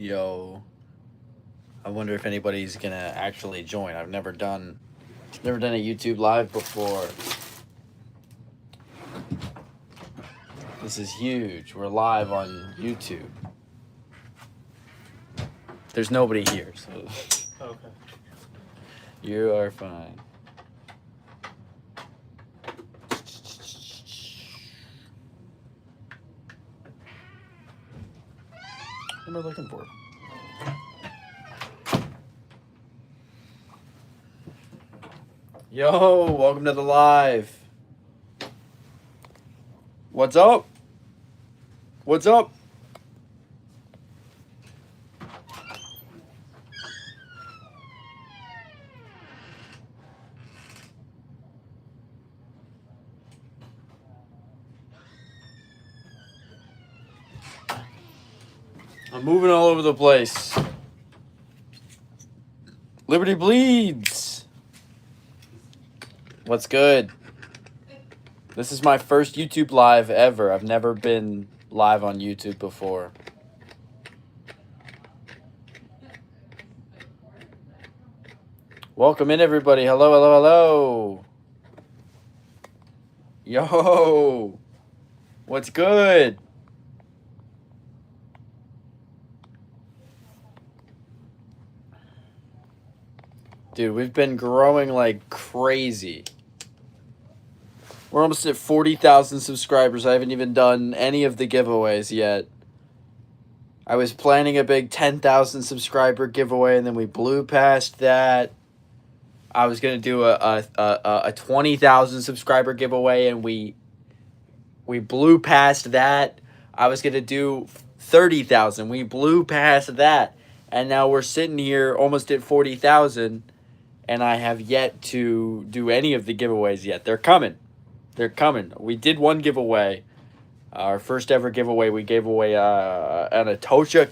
Yo, I wonder if anybody's gonna actually join. I've never done a YouTube live before. This is huge. We're live on YouTube. There's nobody here, so Okay. you are fine. What am I looking for? Yo, welcome to the live. What's up? What's up? I'm moving all over the place. Liberty bleeds. What's good? This is my first YouTube live ever. I've never been live on YouTube before. Welcome in, everybody. Hello, hello, hello. Yo. What's good? Dude, we've been growing like crazy. We're almost at 40,000 subscribers. I haven't even done any of the giveaways yet. I was planning a big 10,000 subscriber giveaway, and then we blew past that. I was going to do a 20,000 subscriber giveaway, and we blew past that. I was going to do 30,000. We blew past that. And now we're sitting here almost at 40,000, and I have yet to do any of the giveaways yet. They're coming. They're coming. We did one giveaway. Our first ever giveaway, we gave away an Atosha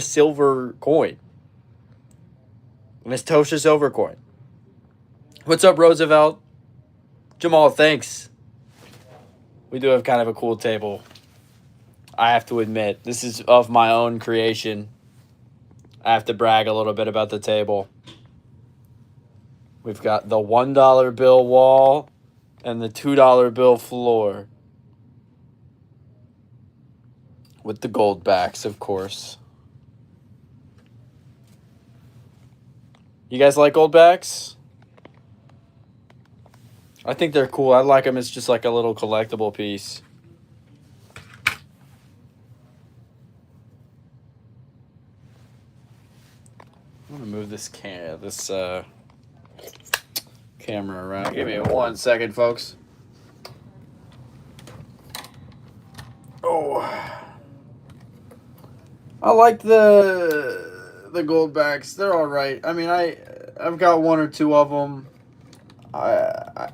silver coin. An Atosha silver coin. What's up, Roosevelt? Jamal, thanks. We do have kind of a cool table. I have to admit, this is of my own creation. I have to brag a little bit about the table. We've got the $1 bill wall and the $2 bill floor. With the gold backs, of course. You guys like gold backs? I think they're cool. I like them as just like a little collectible piece. I'm gonna move this camera around. Give me 1 second, folks. Oh, I like the gold backs. They're all right. I mean, I've got one or two of them.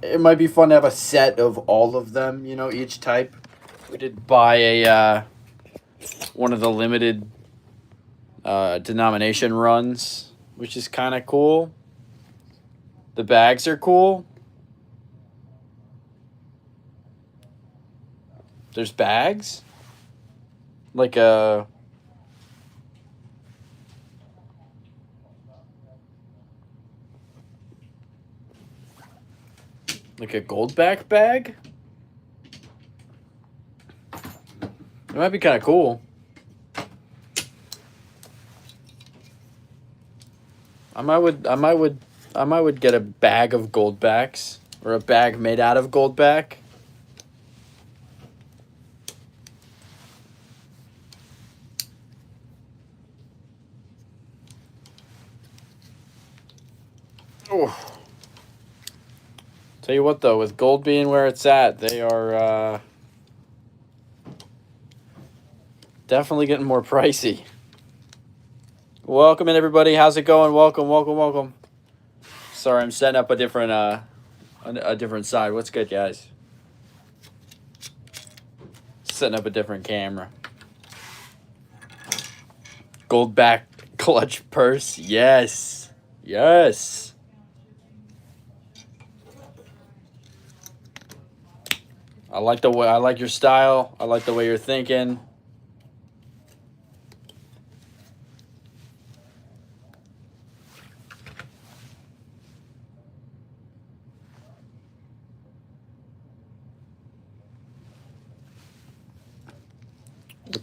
It might be fun to have a set of all of them. You know, each type. We did buy a one of the limited denomination runs, which is kind of cool. The bags are cool. There's bags? Like a... Like a goldback bag? It might be kind of cool. I might would get a bag of goldbacks, or a bag made out of goldback. Oh. Tell you what, though, with gold being where it's at, they are definitely getting more pricey. Welcome in, everybody. How's it going? Welcome, welcome, welcome. Sorry, I'm setting up a different side. What's good, guys? Setting up a different camera. Goldback clutch purse. Yes. Yes. I like your style. I like the way you're thinking.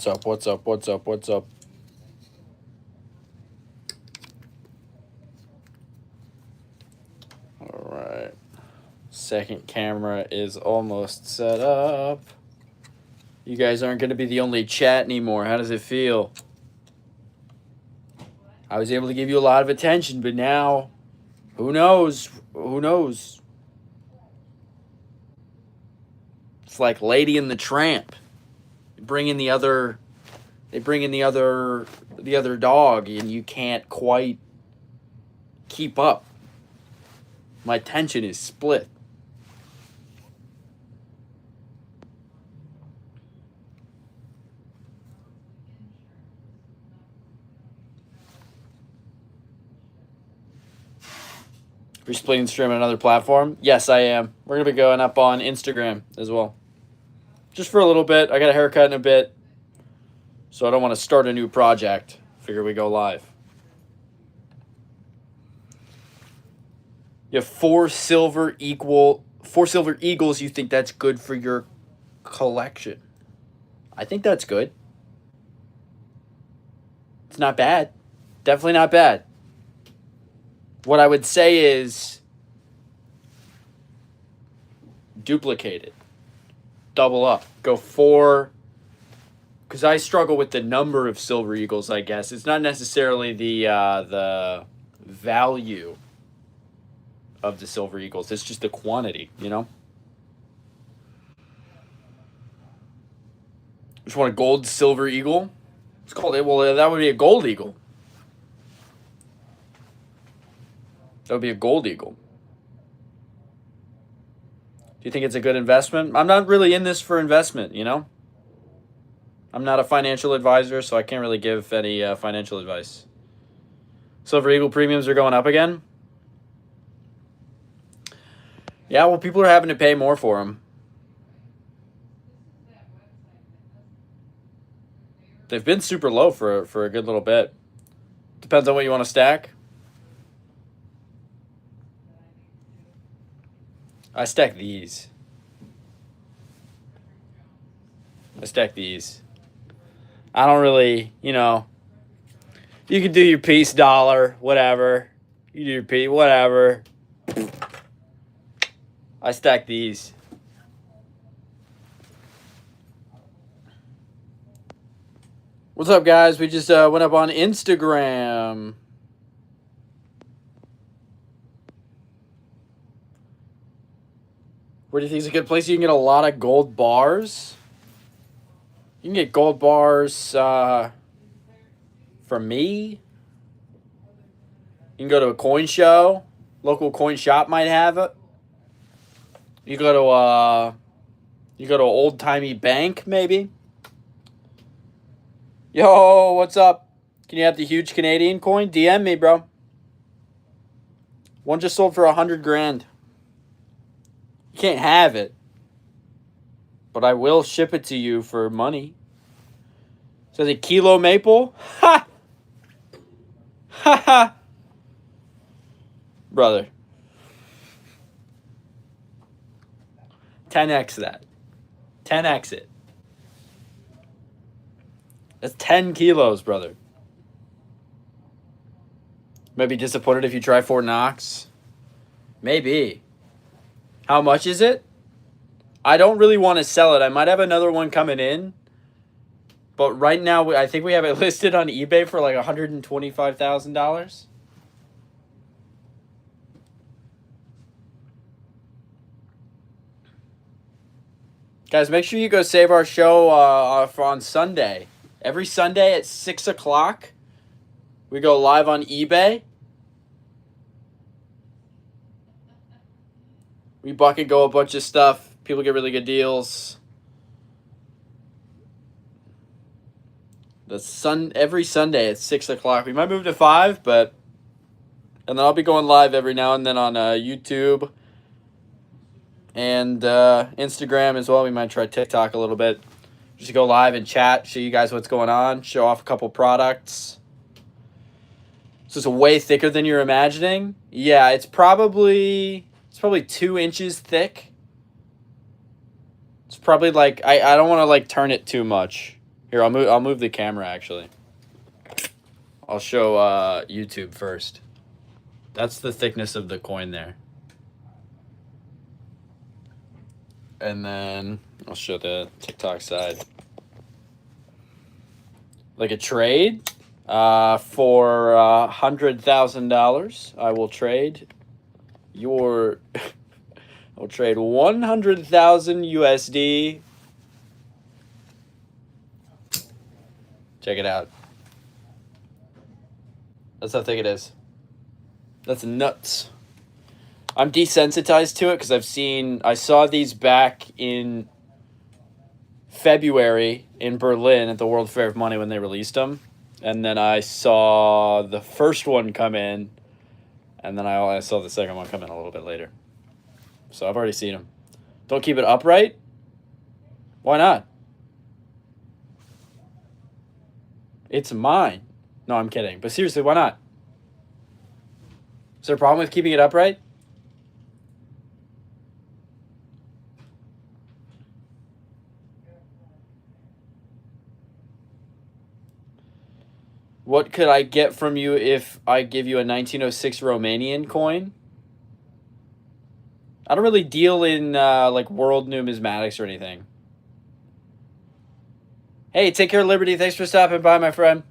What's up? What's up? What's up? What's up? All right. Second camera is almost set up. You guys aren't going to be the only chat anymore. How does it feel? I was able to give you a lot of attention, but now, who knows? Who knows? It's like Lady and the Tramp. They bring in the other dog, and you can't quite keep up. My attention is split. Are you splitting the stream on another platform? Yes, I am. We're going to be going up on Instagram as well. Just for a little bit. I got a haircut in a bit. So I don't want to start a new project. Figure we go live. You have 4 silver eagles. You think that's good for your collection? I think that's good. It's not bad. Definitely not bad. What I would say is duplicate it. Double up. Go 4. Because I struggle with the number of silver eagles, I guess. It's not necessarily the value of the silver eagles. It's just the quantity, you know? Just want a gold silver eagle? It's called it. Well, that would be a gold eagle. That would be a gold eagle. Do you think it's a good investment? I'm not really in this for investment, you know? I'm not a financial advisor, so I can't really give any financial advice. Silver Eagle premiums are going up again? Yeah, well, people are having to pay more for them. They've been super low for a good little bit. Depends on what you want to stack. I stack these. I don't really, you know. You can do your piece dollar, whatever. You do your piece, whatever. I stack these. What's up, guys? We just went up on Instagram. Where do you think is a good place? You can get a lot of gold bars. You can get gold bars from me. You can go to a coin show. Local coin shop might have it. You go to an old timey bank maybe. Yo, what's up? Can you have the huge Canadian coin? DM me, bro. One just sold for $100,000. You can't have it, but I will ship it to you for money. Says a kilo maple? Ha! Ha ha! Brother. 10x that. 10x it. That's 10 kilos, brother. Maybe disappointed if you try Fort Knox. Maybe. How much is it? I don't really want to sell it. I might have another one coming in. But right now, I think we have it listed on eBay for like $125,000. Guys, make sure you go save our show on Sunday. Every Sunday at 6 o'clock, we go live on eBay. We bucket go a bunch of stuff. People get really good deals. Every Sunday at 6 o'clock. We might move to 5, and then I'll be going live every now and then on YouTube and Instagram as well. We might try TikTok a little bit. Just go live and chat, show you guys what's going on, show off a couple products. So it's way thicker than you're imagining. Yeah, it's probably 2 inches thick. It's probably like, I don't want to like turn it too much. Here, I'll move the camera actually. I'll show YouTube first. That's the thickness of the coin there. And then I'll show the TikTok side. Like a trade for $100,000, I will trade your I'll trade 100,000 USD. Check it out. That's how thick it is. That's nuts. I'm desensitized to it because I saw these back in February in Berlin at the World Fair of Money when they released them. And then I saw the first one come in, and then I saw the second one come in a little bit later. So I've already seen them. Don't keep it upright? Why not? It's mine. No, I'm kidding. But seriously, why not? Is there a problem with keeping it upright? What could I get from you if I give you a 1906 Romanian coin? I don't really deal in like world numismatics or anything. Hey, take care, Liberty. Thanks for stopping by, my friend.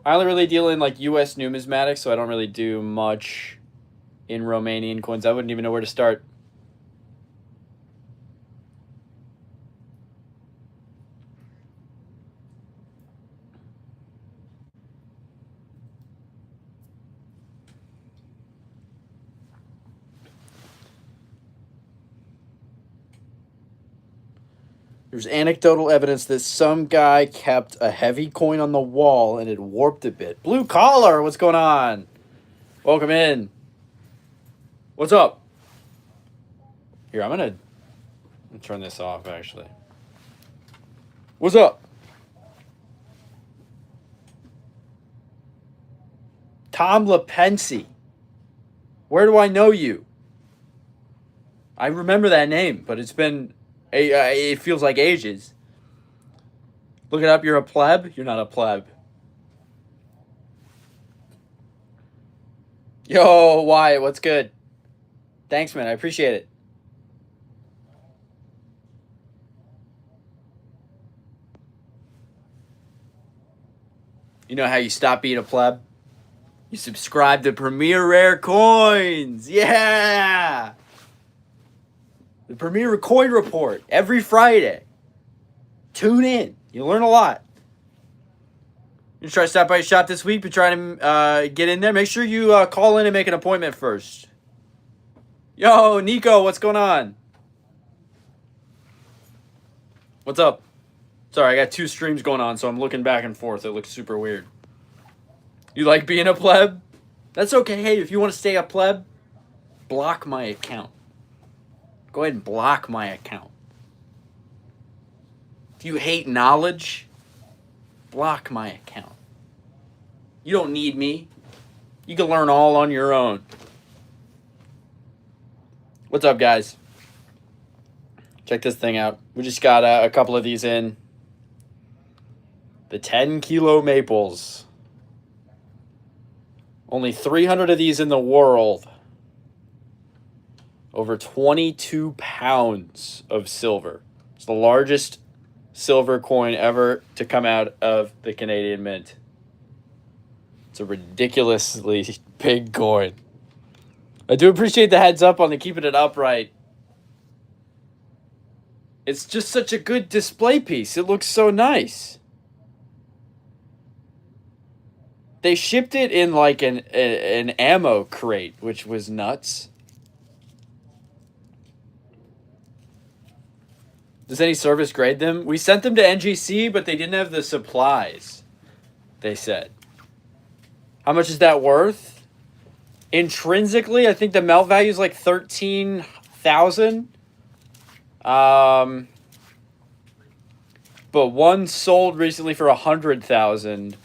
I only really deal in like U.S. numismatics, so I don't really do much in Romanian coins. I wouldn't even know where to start. There's anecdotal evidence that some guy kept a heavy coin on the wall and it warped a bit. Blue collar, what's going on? Welcome in. What's up? Here, I'm gonna turn this off, actually. What's up? Tom Lipensy. Where do I know you? I remember that name, but it's been... it feels like ages. Look it up, you're a pleb? You're not a pleb. Yo, Wyatt, what's good? Thanks, man, I appreciate it. You know how you stop being a pleb? You subscribe to Premier Rare Coins. Yeah! The Premier Coin Report every Friday. Tune in. You learn a lot. You try to stop by your shop this week, but try to get in there. Make sure you call in and make an appointment first. Yo, Nico, what's going on? What's up? Sorry, I got two streams going on, so I'm looking back and forth. It looks super weird. You like being a pleb? That's okay. Hey, if you want to stay a pleb, block my account. Go ahead and block my account. If you hate knowledge, block my account. You don't need me. You can learn all on your own. What's up, guys? Check this thing out. We just got a couple of these in. The 10-kilo maples. Only 300 of these in the world. Over 22 pounds of silver. It's the largest silver coin ever to come out of the Canadian Mint. It's a ridiculously big coin. I do appreciate the heads up on the keeping it upright. It's just such a good display piece. It looks so nice. They shipped it in like an ammo crate, which was nuts. Does any service grade them? We sent them to NGC, but they didn't have the supplies, they said. How much is that worth? Intrinsically, I think the melt value is like 13,000. But one sold recently for 100,000.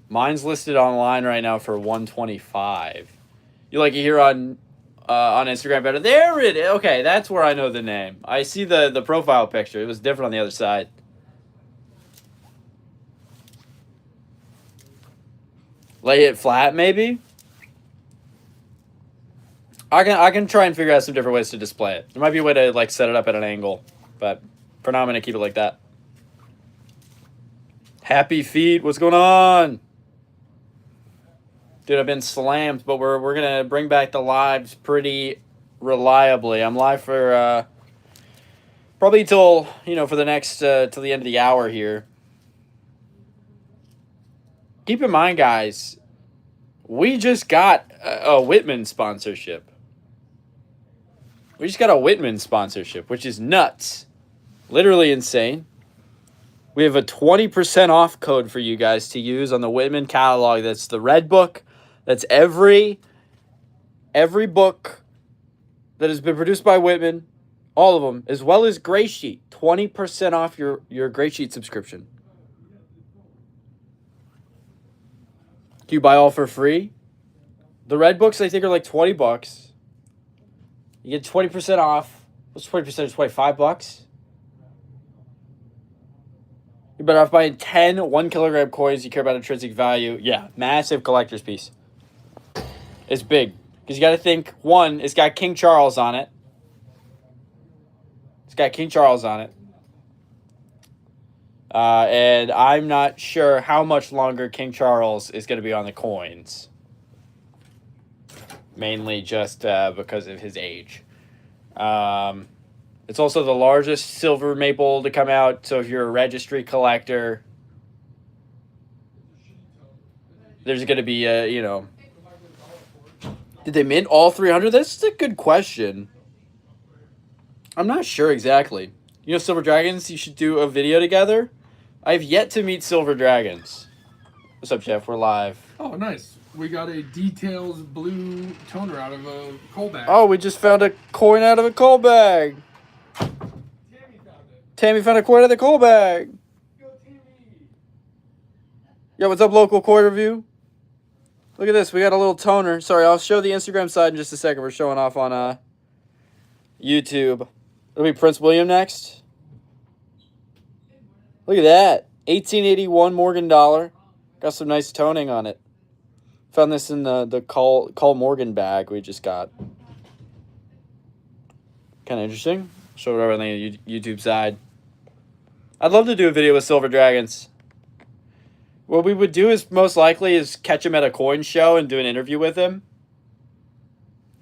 Mine's listed online right now for 125. You like it here on on Instagram better. There it is. Okay, that's where I know the name. I see the profile picture. It was different on the other side. Lay it flat, maybe? I can try and figure out some different ways to display it. There might be a way to like set it up at an angle, but for now I'm gonna keep it like that. Happy feet, what's going on? Dude, I've been slammed, but we're gonna bring back the lives pretty reliably. I'm live for probably till for the next till the end of the hour here. Keep in mind, guys, we just got a Whitman sponsorship. We just got a Whitman sponsorship, which is nuts. Literally insane. We have a 20% off code for you guys to use on the Whitman catalog. That's the Red Book. That's every book that has been produced by Whitman, all of them, as well as Gray Sheet. 20% off your Gray Sheet subscription. Do you buy all for free? The Red Books, I think, are like $20. You get 20% off. What's 20%? It's $25. You're better off buying 10 1 kilogram coins. You care about intrinsic value. Yeah, massive collector's piece. It's big. Because you got to think, one, it's got King Charles on it. It's got King Charles on it. And I'm not sure how much longer King Charles is going to be on the coins. Mainly just because of his age. It's also the largest silver maple to come out. So if you're a registry collector, there's going to be Did they mint all 300? That's a good question. I'm not sure exactly. Silver Dragons, you should do a video together. I've yet to meet Silver Dragons. What's up, Jeff? We're live. Oh, nice. We got a Details blue toner out of a coal bag. Oh, we just found a coin out of a coal bag. Tammy found a coin out of the coal bag. Go, Tammy. Yo, what's up, local coin review? Look at this. We got a little toner. Sorry, I'll show the Instagram side in just a second. We're showing off on YouTube. It'll be Prince William next. Look at that. 1881 Morgan dollar. Got some nice toning on it. Found this in the Call Morgan bag we just got. Kind of interesting. Show it over on the YouTube side. I'd love to do a video with Silver Dragons. What we would do is most likely is catch him at a coin show and do an interview with him.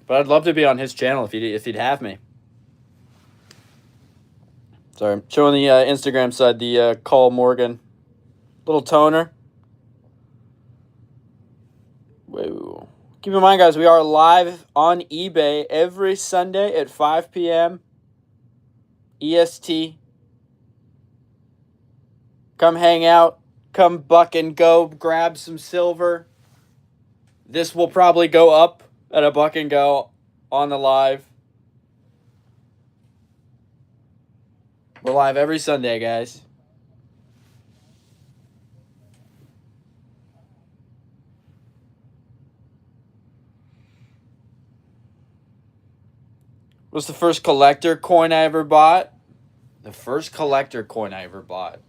But I'd love to be on his channel if he'd have me. Sorry, I'm showing the Instagram side, the Call Morgan little toner. Whoa. Keep in mind, guys, we are live on eBay every Sunday at 5 p.m. EST. Come hang out. Come buck and go. Grab some silver. This will probably go up at a buck and go on the live. We're live every Sunday, guys. What's the first collector coin I ever bought? The first collector coin I ever bought.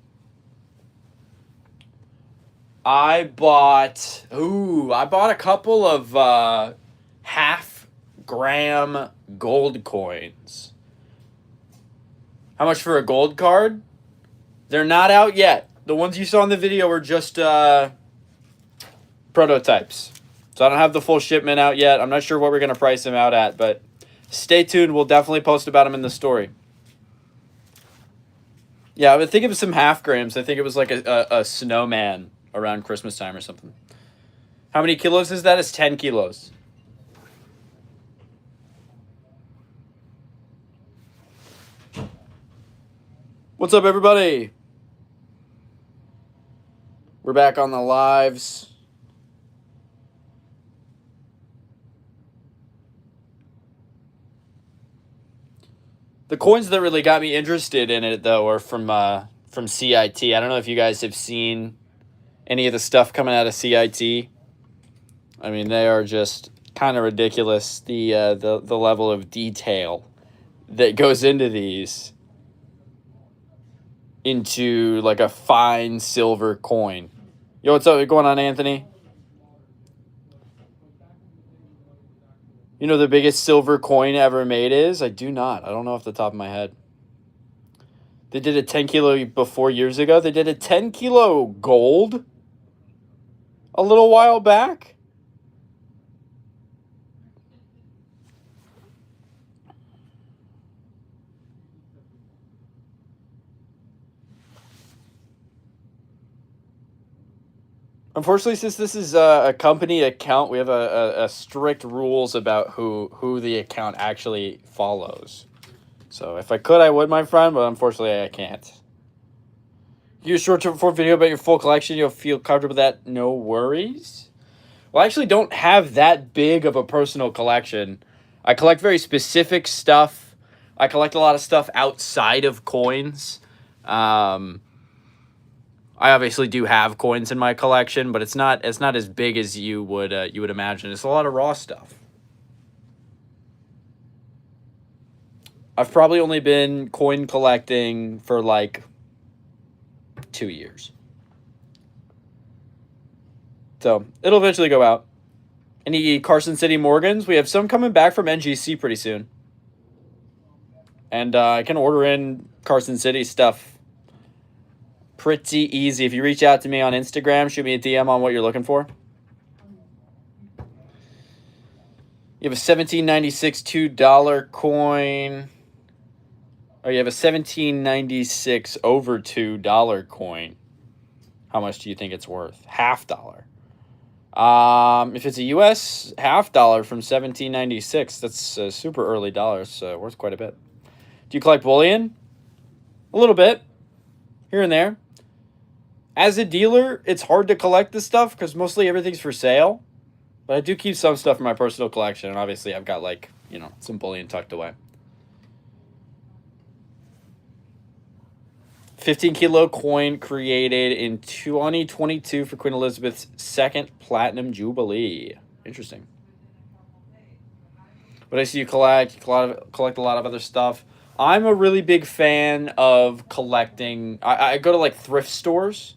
I bought a couple of half-gram gold coins. How much for a gold card? They're not out yet. The ones you saw in the video were just prototypes. So I don't have the full shipment out yet. I'm not sure what we're going to price them out at, but stay tuned. We'll definitely post about them in the story. Yeah, I think it was some half grams. I think it was like a snowman around Christmas time or something. How many kilos is that? It's 10 kilos. What's up, everybody? We're back on the lives. The coins that really got me interested in it, though, are from CIT. I don't know if you guys have seen any of the stuff coming out of CIT. I mean, they are just kind of ridiculous, the level of detail that goes into these, into like a fine silver coin. Yo, what's up going on, Anthony? You know the biggest silver coin ever made is? I do not. I don't know off the top of my head. They did a 10 kilo before years ago. They did a 10 kilo gold a little while back. Unfortunately, since this is a company account, we have a strict rules about who the account actually follows. So if I could, I would, my friend, but unfortunately, I can't. You do a short form video about your full collection. You'll feel comfortable with that. No worries. Well, I actually don't have that big of a personal collection. I collect very specific stuff. I collect a lot of stuff outside of coins. I obviously do have coins in my collection, but it's not as big as you would imagine. It's a lot of raw stuff. I've probably only been coin collecting for like 2 years. So it'll eventually go out. Any Carson City Morgans? We have some coming back from NGC pretty soon. And I can order in Carson City stuff pretty easy. If you reach out to me on Instagram, shoot me a DM on what you're looking for. You have a 1796 $2 coin. Or you have a 1796 over $2 coin. How much do you think it's worth? $50. If it's a US $50 from 1796, that's a super early dollar, so worth quite a bit. Do you collect bullion? A little bit, here and there. As a dealer, it's hard to collect this stuff because mostly everything's for sale. But I do keep some stuff in my personal collection, and obviously I've got, like, you know, some bullion tucked away. 15 kilo coin created in 2022 for Queen Elizabeth's second Platinum Jubilee. Interesting. But I see you collect a lot of other stuff. I'm a really big fan of collecting. I go to like thrift stores,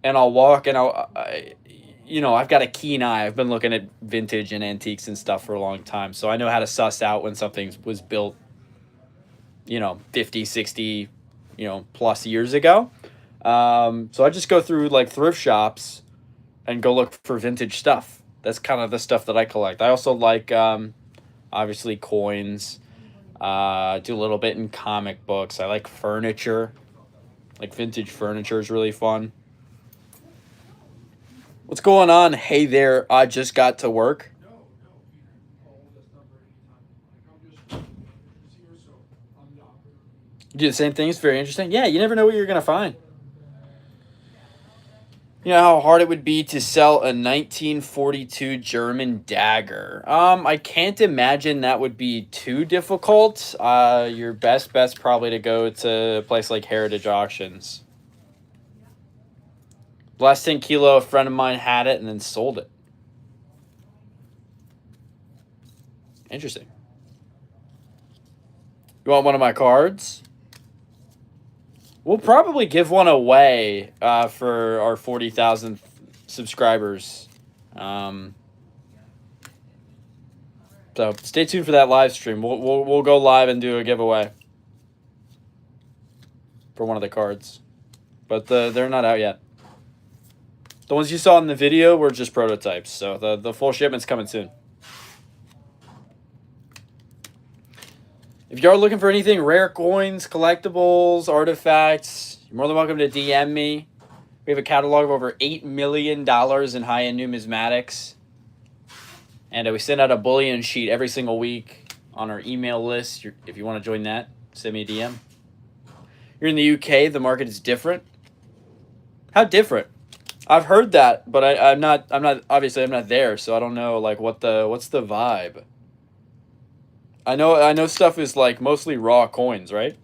and I'll walk and I've got a keen eye. I've been looking at vintage and antiques and stuff for a long time, so I know how to suss out when something was built, 50, 60, plus years ago. So I just go through like thrift shops and go look for vintage stuff. That's kind of the stuff that I collect. I also like, obviously, coins. Do a little bit in comic books. I like furniture. Like vintage furniture is really fun. What's going on? Hey there, I just got to work. You do the same thing. It's very interesting. Yeah, you never know what you're going to find. You know how hard it would be to sell a 1942 German dagger. I can't imagine that would be too difficult. Your best bet's probably to go to a place like Heritage Auctions. Last 10 kilo, a friend of mine had it and then sold it. Interesting. You want one of my cards? We'll probably give one away for our 40,000 subscribers. So stay tuned for that live stream. We'll go live and do a giveaway for one of the cards, but they're not out yet. The ones you saw in the video were just prototypes, so the full shipment's coming soon. If you are looking for anything, rare coins, collectibles, artifacts, you're more than welcome to DM me. We have a catalog of over $8 million in high-end numismatics. And we send out a bullion sheet every single week on our email list. If you want to join that, send me a DM. You're in the UK, the market is different. How different? I've heard that, but I'm not there, so I don't know like what's the vibe. I know stuff is like mostly raw coins, right?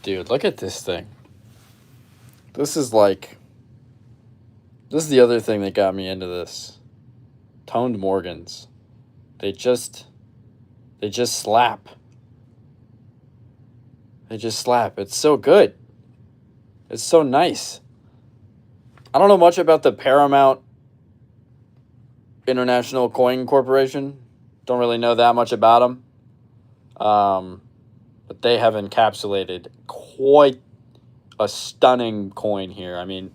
Dude, look at this thing. This is like... This is the other thing that got me into this. Toned Morgans. They just slap. They just slap. It's so good. It's so nice. I don't know much about the Paramount International Coin Corporation. Don't really know that much about them. But they have encapsulated quite a stunning coin here. I mean,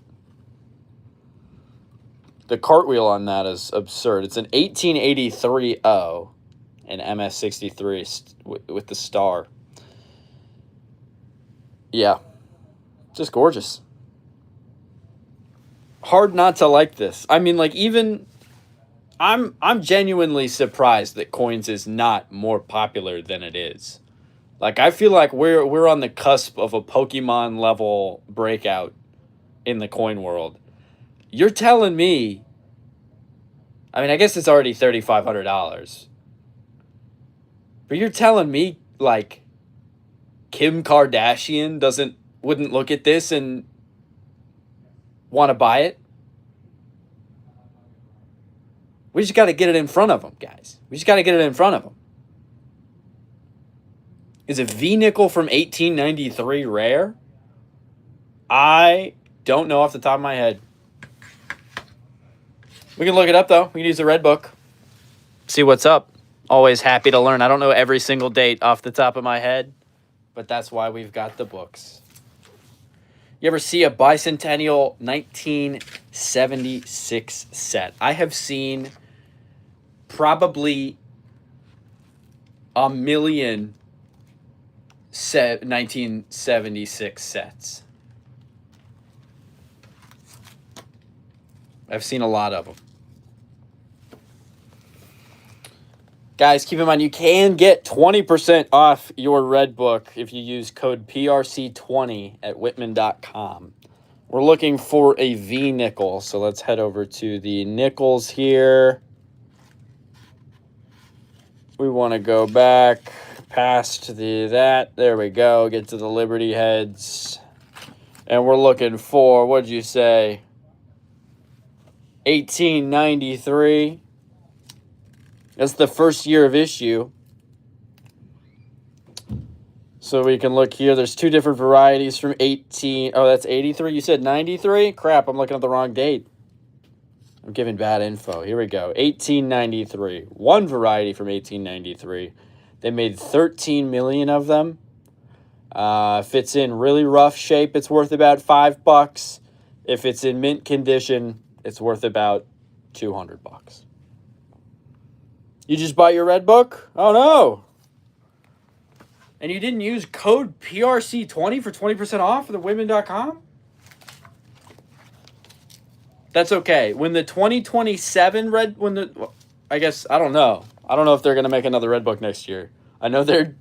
the cartwheel on that is absurd. It's an 1883 O, an MS63 with the star. Yeah, just gorgeous. Hard not to like this. I mean, like, even I'm genuinely surprised that coins is not more popular than it is. Like, I feel like we're on the cusp of a Pokemon level breakout in the coin world. You're telling me, I mean, I guess it's already $3,500. But you're telling me, like, Kim Kardashian wouldn't look at this and want to buy it? We just got to get it in front of them, guys. We just got to get it in front of them. Is a V-nickel from 1893 rare? I don't know off the top of my head. We can look it up, though. We can use the Red Book. See what's up. Always happy to learn. I don't know every single date off the top of my head, but that's why we've got the books. You ever see a bicentennial 1976 set? I have seen probably a million 1976 sets. I've seen a lot of them. Guys, keep in mind, you can get 20% off your Red Book if you use code PRC20 at Whitman.com. We're looking for a V-nickel, so let's head over to the nickels here. We want to go back past that. There we go. Get to the Liberty Heads. And we're looking for, what'd you say? 1893. That's the first year of issue. So we can look here. There's two different varieties from 18. Oh, that's 83. You said 93? Crap, I'm looking at the wrong date. I'm giving bad info. Here we go. 1893. One variety from 1893. They made 13 million of them. If it's in really rough shape, it's worth about $5. If it's in mint condition, it's worth about $200. You just bought your Red Book? Oh, no. And you didn't use code PRC20 for 20% off at thewomen.com? That's okay. When the 2027 I guess, I don't know. I don't know if they're going to make another Red Book next year. I know they're,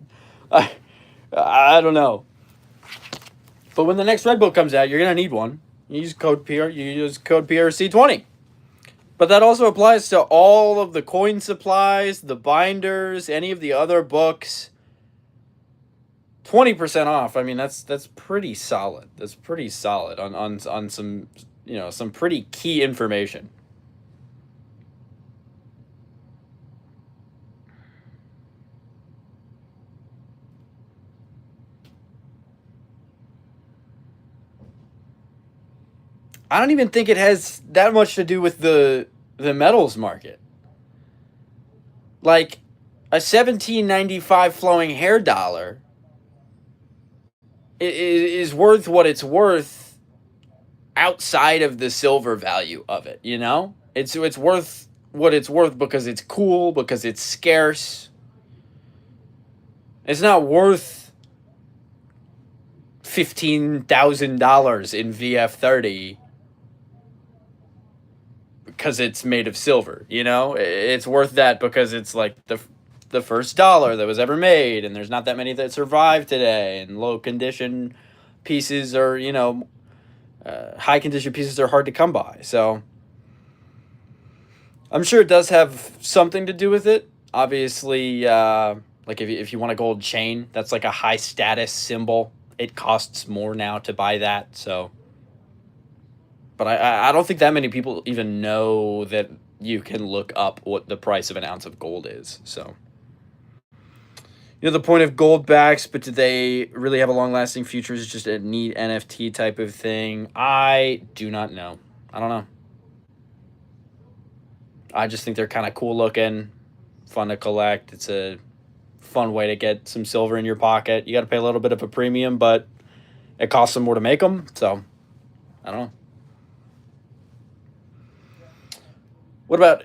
I don't know. But when the next Red Book comes out, you're going to need one. You use code PRC20. But that also applies to all of the coin supplies, the binders, any of the other books. 20% off. I mean, that's pretty solid. That's pretty solid on some, some pretty key information. I don't even think it has that much to do with the metals market. Like, a 1795 flowing hair dollar is worth what it's worth outside of the silver value of it, you know? It's worth what it's worth because it's cool, because it's scarce. It's not worth $15,000 in VF30 because it's made of silver, you know? It's worth that because it's like the first dollar that was ever made, and there's not that many that survive today, and low condition pieces are, high condition pieces are hard to come by. So I'm sure it does have something to do with it. Obviously, like if you want a gold chain, that's like a high status symbol it costs more now to buy that. So, but I don't think that many people even know that you can look up what the price of an ounce of gold is. So, the point of gold backs, but do they really have a long lasting future? Is it just a neat NFT type of thing? I do not know. I don't know. I just think they're kind of cool looking, fun to collect. It's a fun way to get some silver in your pocket. You got to pay a little bit of a premium, but it costs them more to make them. So, I don't know. What about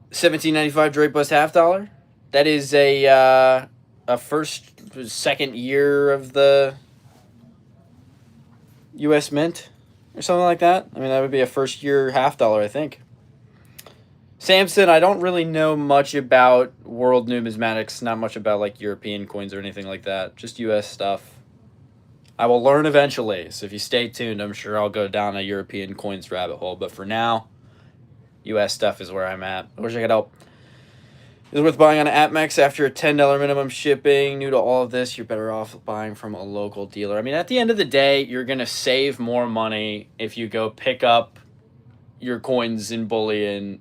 1795 Drake Bust half dollar? That is a second year of the U.S. Mint or something like that. I mean, that would be a first year half dollar, I think. Samson, I don't really know much about world numismatics, not much about like European coins or anything like that, just US stuff. I will learn eventually, so if you stay tuned, I'm sure I'll go down a European coins rabbit hole, but for now, US stuff is where I'm at. I wish I could help. Is it worth buying on AppMex after a $10 minimum shipping? New to all of this, you're better off buying from a local dealer. I mean, at the end of the day, you're going to save more money if you go pick up your coins in bullion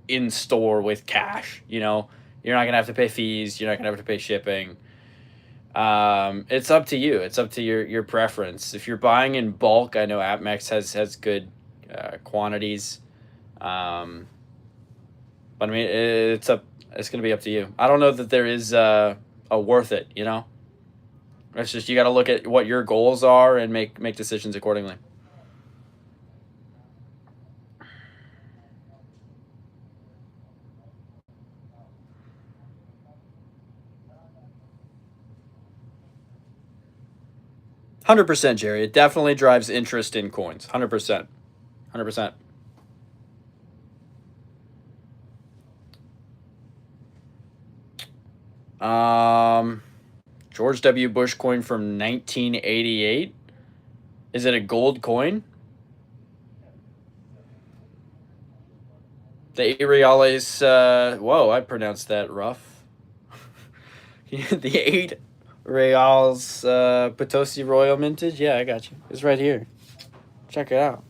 in store with cash. You're not gonna have to pay fees, you're not gonna have to pay shipping. It's up to you. It's up to your preference. If you're buying in bulk, I know AppMex has good quantities, but I mean it's gonna be up to you. I don't know that there is a worth it. It's just you got to look at what your goals are and make decisions accordingly. 100%, Jerry. It definitely drives interest in coins. 100%. 100%. George W. Bush coin from 1988. Is it a gold coin? The reales, whoa, I pronounced that rough. The 8 reals Potosi Royal Mintage. Yeah, I got you. It's right here. Check it out.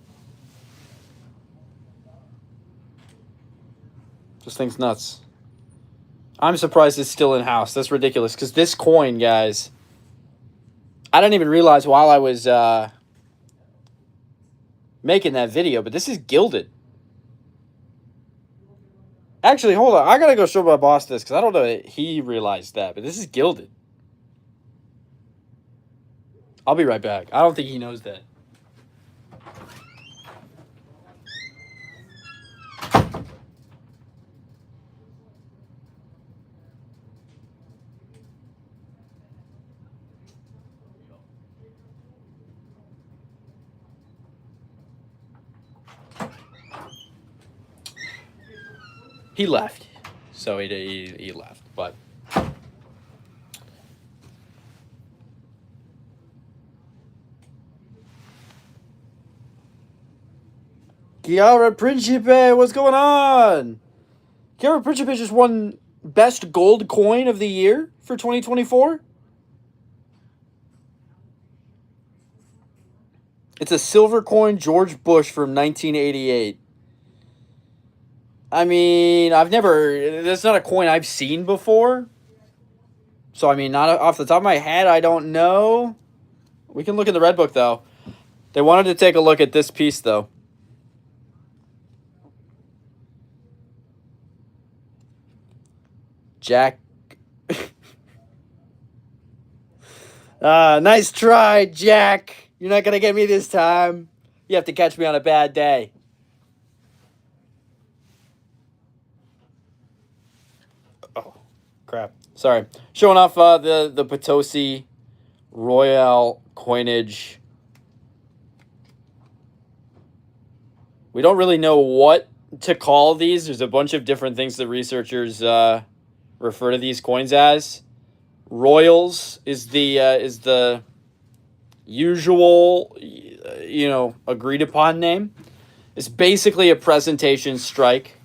This thing's nuts. I'm surprised it's still in-house. That's ridiculous, because this coin, guys, I didn't even realize while I was making that video, but this is gilded. Actually, hold on. I got to go show my boss this, because I don't know that he realized that, but this is gilded. I'll be right back. I don't think he knows that. He left. So he left, but... Chiara Principe, what's going on? Chiara Principe just won Best Gold Coin of the Year for 2024. It's a silver coin George Bush from 1988. I mean, that's not a coin I've seen before. So, I mean, not off the top of my head, I don't know. We can look in the Red Book, though. They wanted to take a look at this piece, though. Jack. Nice try, Jack. You're not going to get me this time. You have to catch me on a bad day. Oh, crap. Sorry. Showing off the Potosi Royal coinage. We don't really know what to call these. There's a bunch of different things that researchers refer to these coins as. Royals is the usual, agreed upon name. It's basically a presentation strike.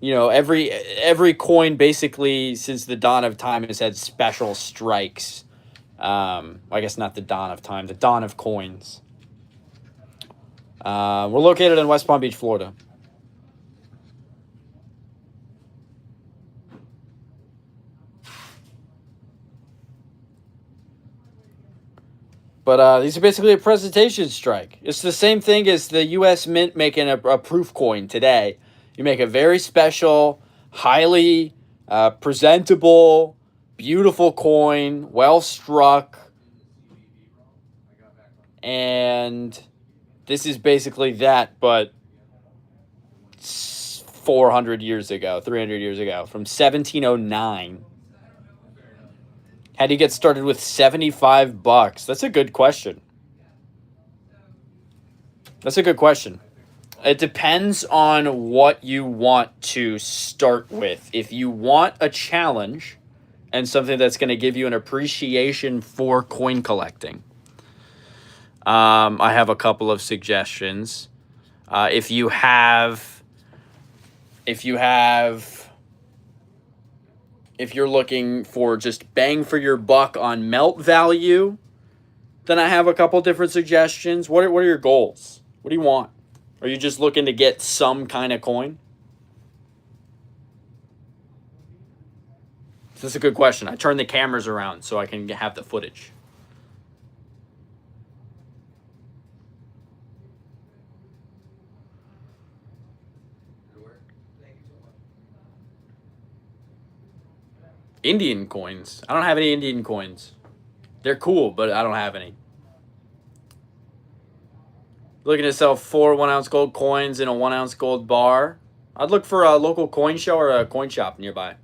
every coin basically since the dawn of time has had special strikes. I guess not the dawn of time, the dawn of coins. We're located in West Palm Beach, Florida. But these are basically a presentation strike. It's the same thing as the U.S. Mint making a proof coin today. You make a very special, highly presentable, beautiful coin, well struck. And this is basically that, but 400 years ago, 300 years ago, from 1709. How do you get started with $75? That's a good question. That's a good question. It depends on what you want to start with. If you want a challenge and something that's going to give you an appreciation for coin collecting, I have a couple of suggestions. If you're looking for just bang for your buck on melt value, then I have a couple different suggestions. What are your goals? What do you want? Are you just looking to get some kind of coin? That's a good question. I turn the cameras around so I can have the footage. Indian coins. I don't have any Indian coins. They're cool, but I don't have any. Looking to sell 4 1-ounce gold coins in a 1-ounce gold bar. I'd look for a local coin show or a coin shop nearby.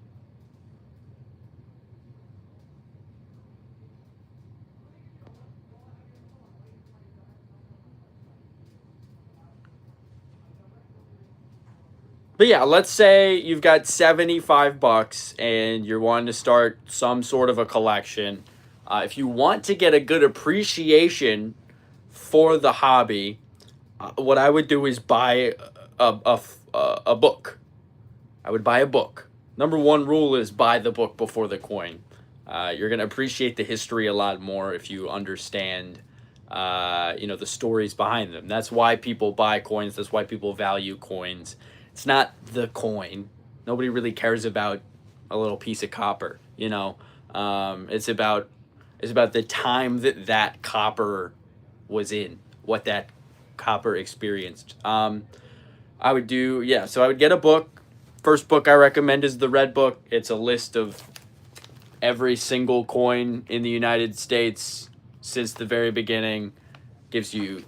But yeah, let's say you've got $75 and you're wanting to start some sort of a collection. If you want to get a good appreciation for the hobby, what I would do is buy a book. I would buy a book. Number one rule is buy the book before the coin. You're going to appreciate the history a lot more if you understand the stories behind them. That's why people buy coins. That's why people value coins. It's not the coin. Nobody really cares about a little piece of copper, It's about the time that copper was in, what that copper experienced. I would get a book. First book I recommend is the Red Book. It's a list of every single coin in the United States since the very beginning. Gives you,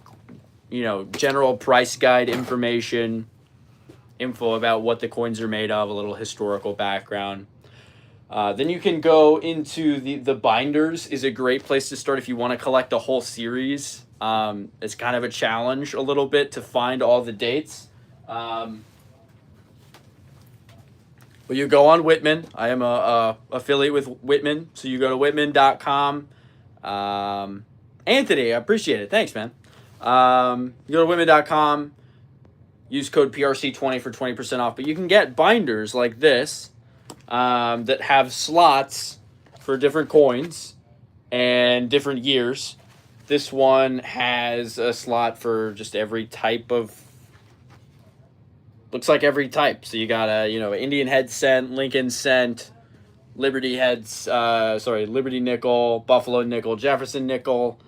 general price guide information, info about what the coins are made of, a little historical background. Then you can go into the binders is a great place to start if you want to collect a whole series. It's kind of a challenge a little bit to find all the dates. But you go on Whitman. I am a affiliate with Whitman, so you go to whitman.com. Anthony, I appreciate it. Thanks, man. You go to whitman.com. Use code PRC20 for 20% off. But you can get binders like this that have slots for different coins and different years. This one has a slot for just every type of... Looks like every type. So you got Indian head cent, Lincoln cent, Liberty nickel, Buffalo nickel, Jefferson nickel,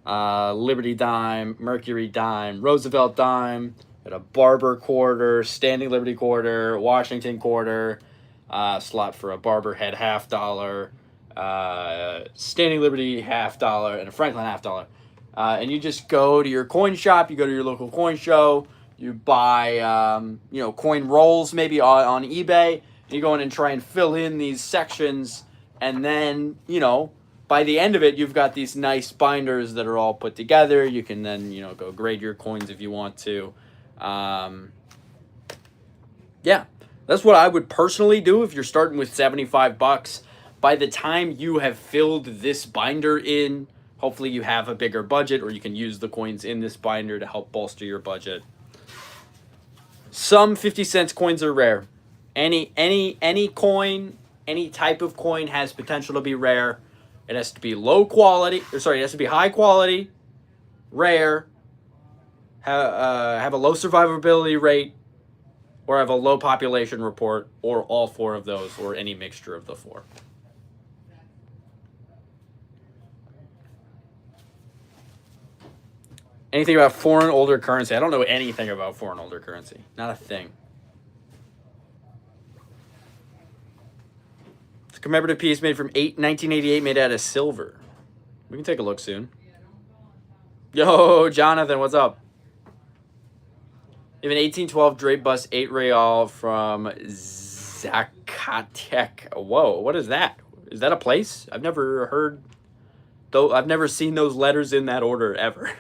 Liberty dime, Mercury dime, Roosevelt dime, got a Barber quarter, Standing Liberty quarter, Washington quarter, slot for a Barber head $50, Standing Liberty $50, and a Franklin $50. And you just go to your coin shop, you go to your local coin show, you buy coin rolls maybe on eBay, you go in and try and fill in these sections, and then by the end of it you've got these nice binders that are all put together. You can then go grade your coins if you want to. That's what I would personally do if you're starting with $75. By the time you have filled this binder in, hopefully you have a bigger budget, or you can use the coins in this binder to help bolster your budget. Some 50 cents coins are rare. Any coin, any type of coin has potential to be rare. It has to be low quality. Or sorry, it has to be high quality, rare, have a low survivability rate, or have a low population report, or all four of those, or any mixture of the four. Anything about foreign older currency? I don't know anything about foreign older currency. Not a thing. It's a commemorative piece made from 1988, made out of silver. We can take a look soon. Yo, Jonathan, what's up? You have an 1812 Drape bust 8 real from Zacatec. Whoa, what is that? Is that a place? I've never heard, though. I've never seen those letters in that order ever.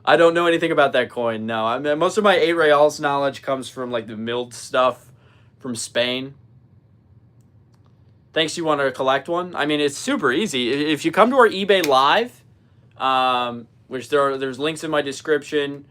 I don't know anything about that coin. No, I mean, most of my 8 reals knowledge comes from like the milled stuff from Spain. Thanks. You want to collect one? I mean, it's super easy. If you come to our eBay live, which there's links in my description.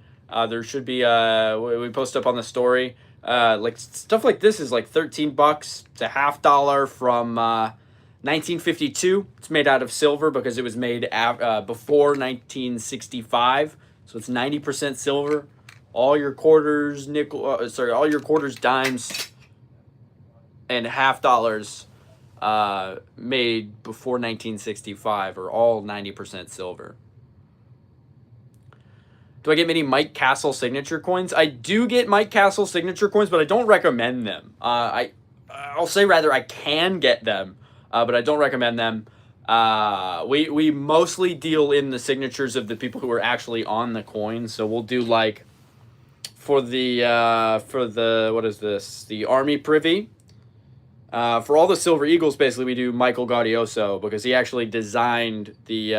There should be we post up on the story. Like stuff like this is like $13. It's a $50 from 1952. It's made out of silver because it was made before 1965. So it's 90% silver. All your quarters, all your quarters, dimes, and $50 made before 1965 are all 90% silver. Do I get many Mike Castle signature coins? I do get Mike Castle signature coins, but I don't recommend them. I'll say rather I can get them, but I don't recommend them. We mostly deal in the signatures of the people who are actually on the coin. So we'll do like for the what is this? The Army Privy. For all the Silver Eagles, basically we do Michael Gaudioso because he actually designed the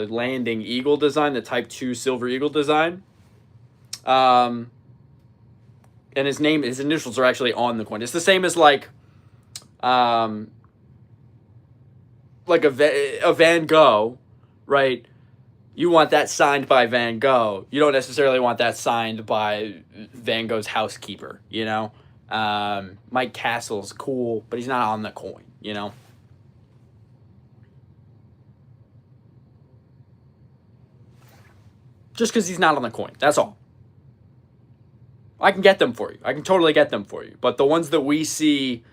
landing eagle design, the Type 2 Silver Eagle design. And his initials are actually on the coin. It's the same as like a Van Gogh, right? You want that signed by Van Gogh. You don't necessarily want that signed by Van Gogh's housekeeper, you know? Mike Castle's cool, but he's not on the coin, you know? Just because he's not on the coin. That's all. I can get them for you. I can totally get them for you. But the ones that we see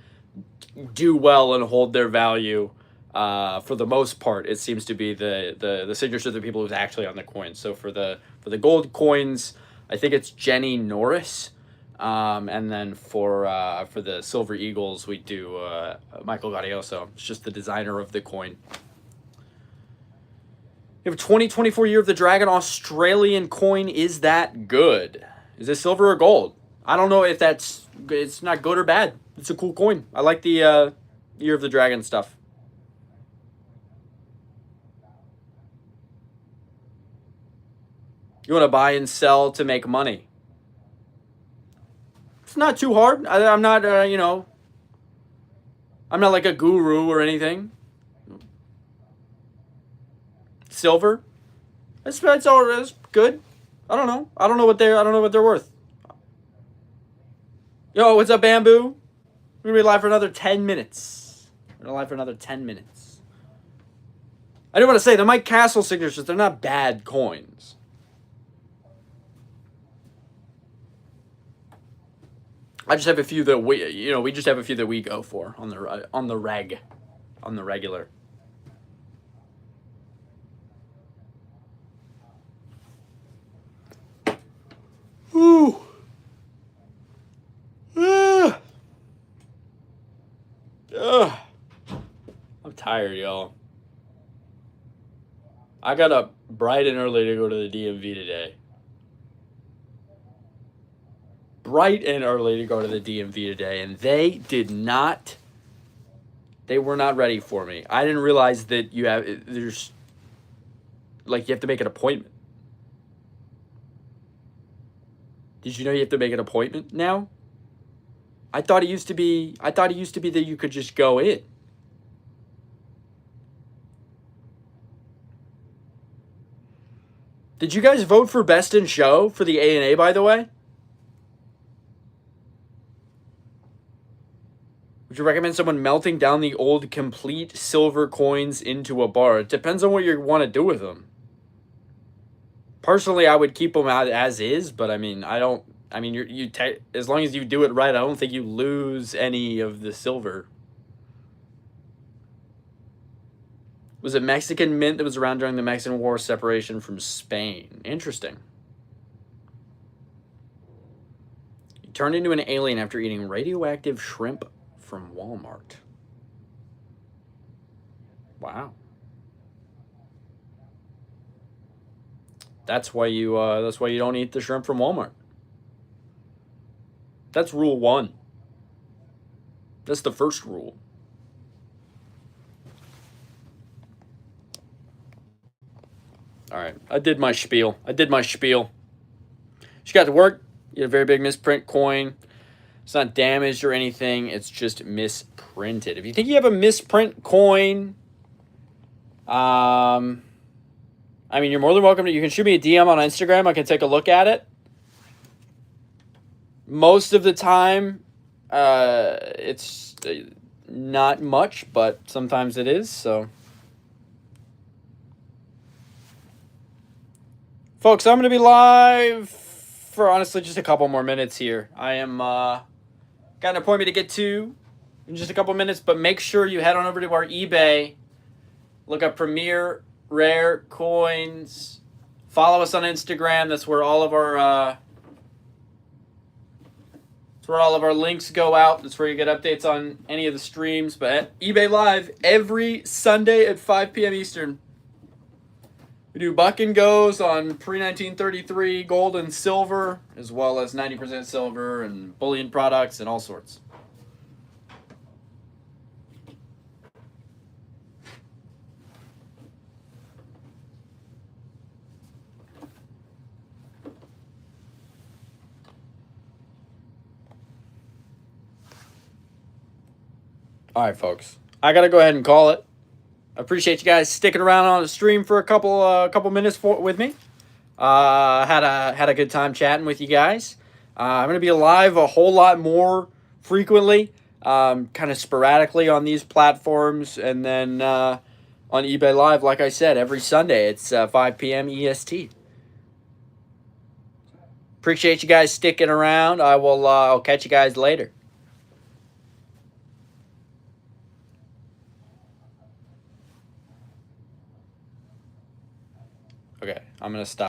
do well and hold their value, for the most part, it seems to be the signature of the people who's actually on the coin. So for the gold coins, I think it's Jenny Norris. And then for the Silver Eagles, we do Michael Gaudioso. It's just the designer of the coin. You have a 2024 Year of the Dragon Australian coin. Is that good? Is it silver or gold? I don't know if it's not good or bad. It's a cool coin. I like the Year of the Dragon stuff. You want to buy and sell to make money. It's not too hard. I'm not, I'm not like a guru or anything. Silver, it's all it's good. I don't know what they're worth. Yo, what's up, Bamboo? We're gonna be live for another 10 minutes. I do want to say the Mike Castle signatures, they're not bad coins. I just have a few that we just have a few that we go for on the regular. Ooh. I'm tired, y'all. I got up bright and early to go to the DMV today. And they were not ready for me. I didn't realize that you have to make an appointment. Did you know you have to make an appointment now? I thought it used to be that you could just go in. Did you guys vote for Best in Show for the ANA, by the way? you recommend someone melting down the old complete silver coins into a bar? It depends on what you want to do with them. Personally, I would keep them out as is, but I mean, I don't. I mean, as long as you do it right, I don't think you lose any of the silver. Was it Mexican mint that was around during the Mexican War separation from Spain? Interesting. You turned into an alien after eating radioactive shrimp from Walmart. Wow. That's why you don't eat the shrimp from Walmart. That's rule 1. That's the first rule. All right, I did my spiel. She got to work. You had a very big misprint coin. It's not damaged or anything. It's just misprinted. If you think you have a misprint coin, I mean, you're more than welcome to. You can shoot me a DM on Instagram. I can take a look at it. Most of the time, it's not much, but sometimes it is. So, folks, I'm going to be live for honestly just a couple more minutes here. I am got an appointment to get to in just a couple minutes, but make sure you head on over to our eBay. Look up Premier Rare Coins. Follow us on Instagram. That's where all of our links go out. That's where you get updates on any of the streams. But at eBay Live every Sunday at 5 p.m. Eastern. We do buck and goes on pre-1933 gold and silver, as well as 90% silver and bullion products and all sorts. All right, folks. I got to go ahead and call it. I appreciate you guys sticking around on the stream for a couple minutes with me. Had a good time chatting with you guys. I'm going to be live a whole lot more frequently, kind of sporadically on these platforms, and then on eBay Live, like I said, every Sunday. It's 5 p.m. EST. Appreciate you guys sticking around. I'll catch you guys later. Okay, I'm going to stop.